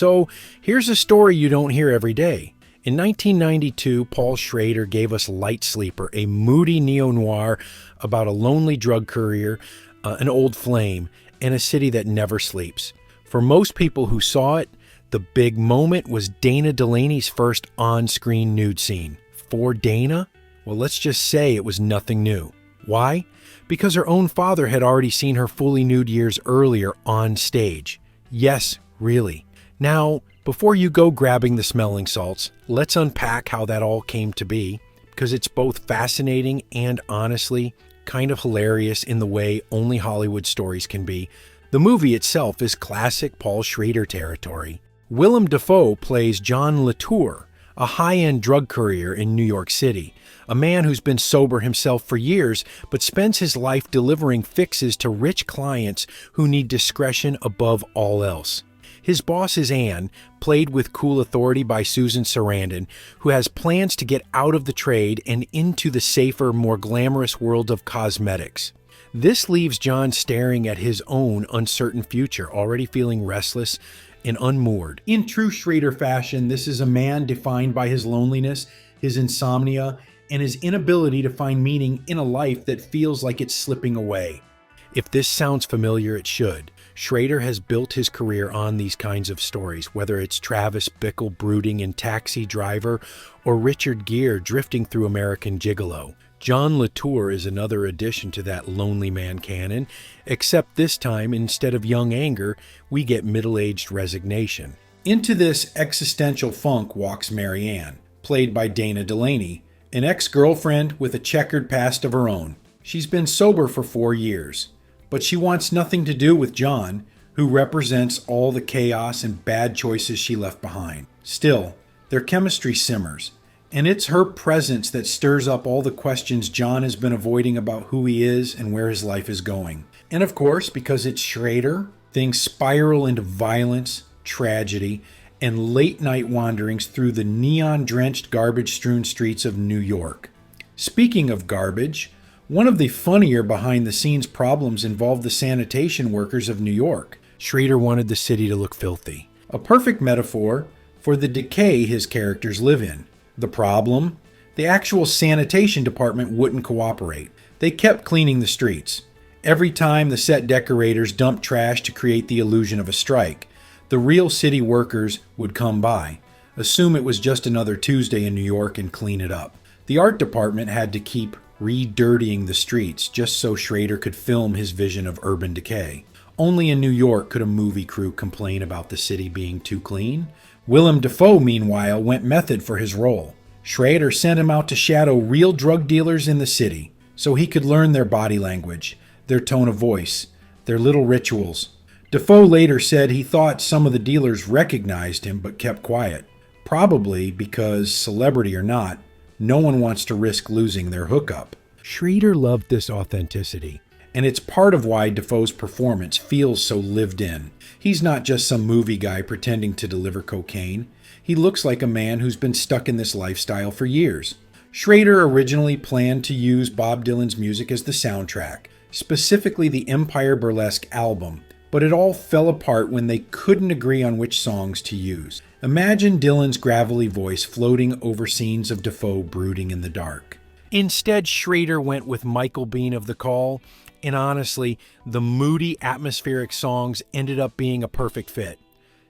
So here's a story you don't hear every day. In 1992, Paul Schrader gave us Light Sleeper, a moody neo-noir about a lonely drug courier, an old flame, and a city that never sleeps. For most people who saw it, the big moment was Dana Delany's first on-screen nude scene. For Dana? Well, let's just say it was nothing new. Why? Because her own father had already seen her fully nude years earlier on stage. Yes, really. Now, before you go grabbing the smelling salts, let's unpack how that all came to be, because it's both fascinating and honestly kind of hilarious in the way only Hollywood stories can be. The movie itself is classic Paul Schrader territory. Willem Dafoe plays John Latour, a high-end drug courier in New York City, a man who's been sober himself for years but spends his life delivering fixes to rich clients who need discretion above all else. His boss is Anne, played with cool authority by Susan Sarandon, who has plans to get out of the trade and into the safer, more glamorous world of cosmetics. This leaves John staring at his own uncertain future, already feeling restless and unmoored. In true Schrader fashion, this is a man defined by his loneliness, his insomnia, and his inability to find meaning in a life that feels like it's slipping away. If this sounds familiar, it should. Schrader has built his career on these kinds of stories, whether it's Travis Bickle brooding in Taxi Driver or Richard Gere drifting through American Gigolo. John Latour is another addition to that lonely man canon, except this time, instead of young anger, we get middle-aged resignation. Into this existential funk walks Mary Ann, played by Dana Delany, an ex-girlfriend with a checkered past of her own. She's been sober for 4 years, but she wants nothing to do with John, who represents all the chaos and bad choices she left behind. Still, their chemistry simmers, and it's her presence that stirs up all the questions John has been avoiding about who he is and where his life is going. And of course, because it's Schrader, things spiral into violence, tragedy, and late-night wanderings through the neon-drenched, garbage-strewn streets of New York. Speaking of garbage, one of the funnier behind-the-scenes problems involved the sanitation workers of New York. Schrader wanted the city to look filthy. A perfect metaphor for the decay his characters live in. The problem? The actual sanitation department wouldn't cooperate. They kept cleaning the streets. Every time the set decorators dumped trash to create the illusion of a strike, the real city workers would come by, assume it was just another Tuesday in New York, and clean it up. The art department had to keep re-dirtying the streets just so Schrader could film his vision of urban decay. Only in New York could a movie crew complain about the city being too clean. Willem Dafoe, meanwhile, went method for his role. Schrader sent him out to shadow real drug dealers in the city so he could learn their body language, their tone of voice, their little rituals. Dafoe later said he thought some of the dealers recognized him but kept quiet. Probably because, celebrity or not, no one wants to risk losing their hookup. Schrader loved this authenticity, and it's part of why Dafoe's performance feels so lived in. He's not just some movie guy pretending to deliver cocaine. He looks like a man who's been stuck in this lifestyle for years. Schrader originally planned to use Bob Dylan's music as the soundtrack, specifically the Empire Burlesque album, but it all fell apart when they couldn't agree on which songs to use. Imagine Dylan's gravelly voice floating over scenes of Dafoe brooding in the dark. Instead, Schrader went with Michael Biehn of The Call, and honestly, the moody, atmospheric songs ended up being a perfect fit.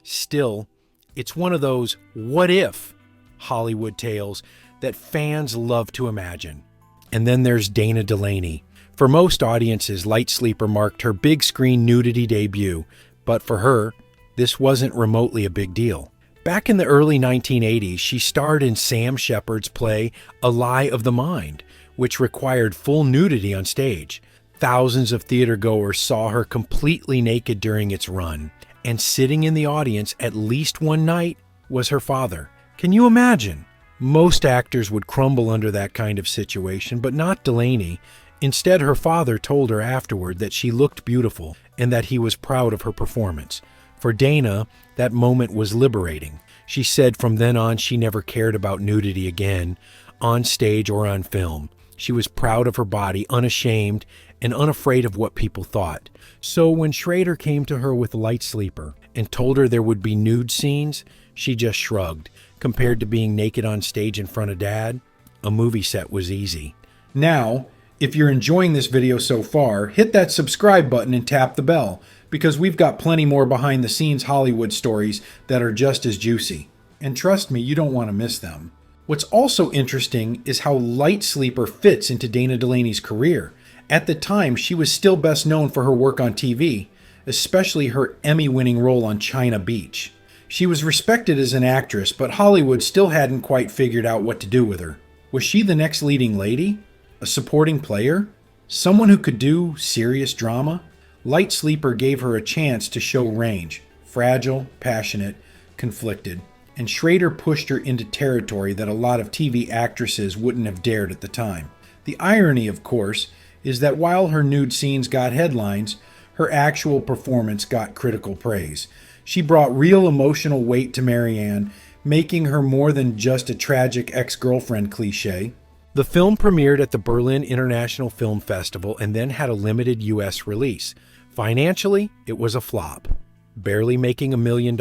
Still, it's one of those what-if Hollywood tales that fans love to imagine. And then there's Dana Delany. For most audiences, Light Sleeper marked her big-screen nudity debut, but for her, this wasn't remotely a big deal. Back in the early 1980s, she starred in Sam Shepard's play A Lie of the Mind, which required full nudity on stage. Thousands of theatergoers saw her completely naked during its run, and sitting in the audience at least one night was her father. Can you imagine? Most actors would crumble under that kind of situation, but not Delany. Instead, her father told her afterward that she looked beautiful and that he was proud of her performance. For Dana, that moment was liberating. She said from then on she never cared about nudity again, on stage or on film. She was proud of her body, unashamed, and unafraid of what people thought. So when Schrader came to her with Light Sleeper and told her there would be nude scenes, she just shrugged. Compared to being naked on stage in front of Dad, a movie set was easy. Now, if you're enjoying this video so far, hit that subscribe button and tap the bell, because we've got plenty more behind the scenes Hollywood stories that are just as juicy. And trust me, you don't want to miss them. What's also interesting is how Light Sleeper fits into Dana Delany's career. At the time, she was still best known for her work on TV, especially her Emmy-winning role on China Beach. She was respected as an actress, but Hollywood still hadn't quite figured out what to do with her. Was she the next leading lady? A supporting player? Someone who could do serious drama? Light Sleeper gave her a chance to show range. Fragile, passionate, conflicted. And Schrader pushed her into territory that a lot of TV actresses wouldn't have dared at the time. The irony, of course, is that while her nude scenes got headlines, her actual performance got critical praise. She brought real emotional weight to Marianne, making her more than just a tragic ex-girlfriend cliche. The film premiered at the Berlin International Film Festival and then had a limited U.S. release. Financially, it was a flop, barely making $1 million.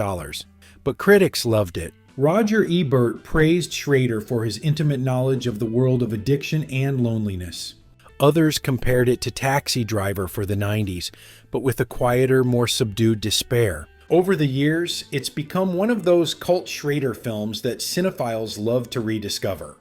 But critics loved it. Roger Ebert praised Schrader for his intimate knowledge of the world of addiction and loneliness. Others compared it to Taxi Driver for the 90s, but with a quieter, more subdued despair. Over the years, it's become one of those cult Schrader films that cinephiles love to rediscover.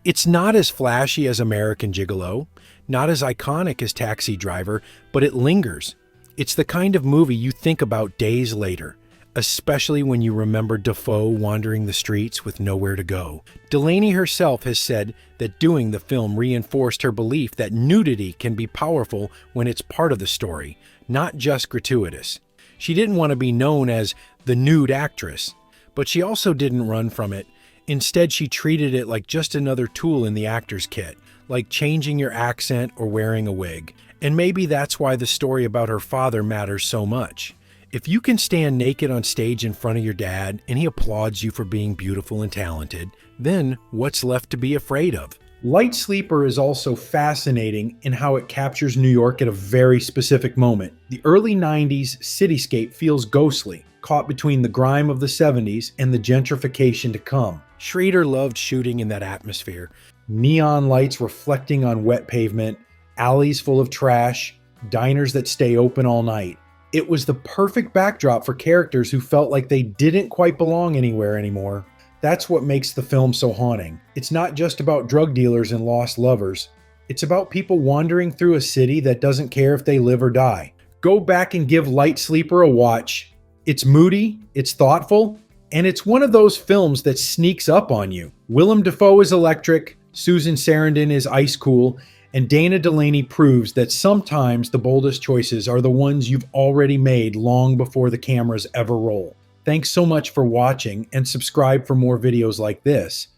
It's not as flashy as American Gigolo, not as iconic as Taxi Driver, but it lingers. It's the kind of movie you think about days later, especially when you remember Dafoe wandering the streets with nowhere to go. Delany herself has said that doing the film reinforced her belief that nudity can be powerful when it's part of the story, not just gratuitous. She didn't want to be known as the nude actress, but she also didn't run from it. Instead, she treated it like just another tool in the actor's kit, like changing your accent or wearing a wig. And maybe that's why the story about her father matters so much. If you can stand naked on stage in front of your dad and he applauds you for being beautiful and talented, then what's left to be afraid of? Light Sleeper is also fascinating in how it captures New York at a very specific moment. The early 90s cityscape feels ghostly, caught between the grime of the 70s and the gentrification to come. Schrader loved shooting in that atmosphere. Neon lights reflecting on wet pavement, alleys full of trash, diners that stay open all night. It was the perfect backdrop for characters who felt like they didn't quite belong anywhere anymore. That's what makes the film so haunting. It's not just about drug dealers and lost lovers. It's about people wandering through a city that doesn't care if they live or die. Go back and give Light Sleeper a watch. It's moody, it's thoughtful, and it's one of those films that sneaks up on you. Willem Dafoe is electric, Susan Sarandon is ice cool, and Dana Delany proves that sometimes the boldest choices are the ones you've already made long before the cameras ever roll. Thanks so much for watching, and subscribe for more videos like this.